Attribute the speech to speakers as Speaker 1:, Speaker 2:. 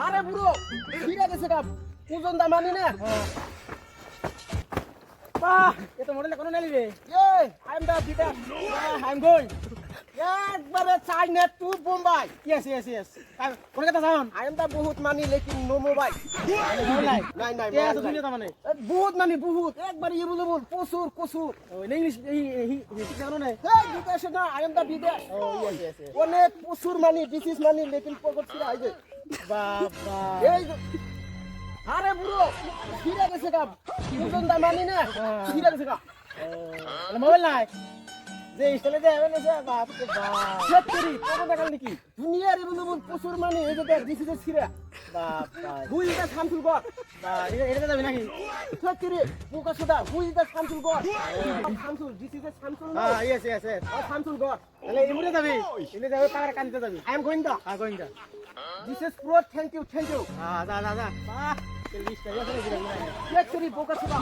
Speaker 1: আরে বুড়ো ফিরে গেছে কাপ ওজন দা মানি না
Speaker 2: বাহ এ তো মডেল কোনো নালি রে
Speaker 1: এই I am the better
Speaker 2: I am going
Speaker 1: একবারে China to Bombay
Speaker 2: yes yes yes Kolkata যাওন
Speaker 1: আই এম দা বহুত মানি লেকিন নো মোবাইল
Speaker 2: নাই
Speaker 1: নাই নাই
Speaker 2: তে এত দুনিয়া মানে
Speaker 1: বহুত মানি বহুত একবারে ইয়ে বলে বল প্রচুর প্রচুর
Speaker 2: ও ইংলিশ হি জানো না
Speaker 1: এই বিদেশ না আই এম দা বিদেশ
Speaker 2: ও ইয়েস ইয়েস
Speaker 1: অনেক প্রচুর মানি দিস ইজ মানি লেকিন পকেট ফিরে আইবে
Speaker 2: বাবা
Speaker 1: এই আরে বুড়ো ফিরে গেছে কাপ ওজন দা মানি না ফিরে গেছে কাপ
Speaker 2: মোবাইল নাই যে স্টাইলে দে এমন আছে বাপ রে বাপ
Speaker 1: চেক করি
Speaker 2: কত টাকা নাকি
Speaker 1: দুনিয়ার ইয়ে বলে বল প্রচুর মানি এই যে দিস ইজ ছিড়া
Speaker 2: বাপ বাপ
Speaker 1: হুই দা শামসুল গড
Speaker 2: এটা যাবে নাকি
Speaker 1: চেক করি পোকা সোদা হুই the Shamsul god Shamsul this is Shamsul
Speaker 2: yes yes yes
Speaker 1: Shamsul god
Speaker 2: তাহলে ইমুরে যাবি ইলে যাবে পাকার কানিতে যাবি
Speaker 1: I am going the
Speaker 2: going the
Speaker 1: this is pro thank you
Speaker 2: যা যা যা বাহ 40 টাকা করে দিলাম
Speaker 1: চেক করি পোকা সোদা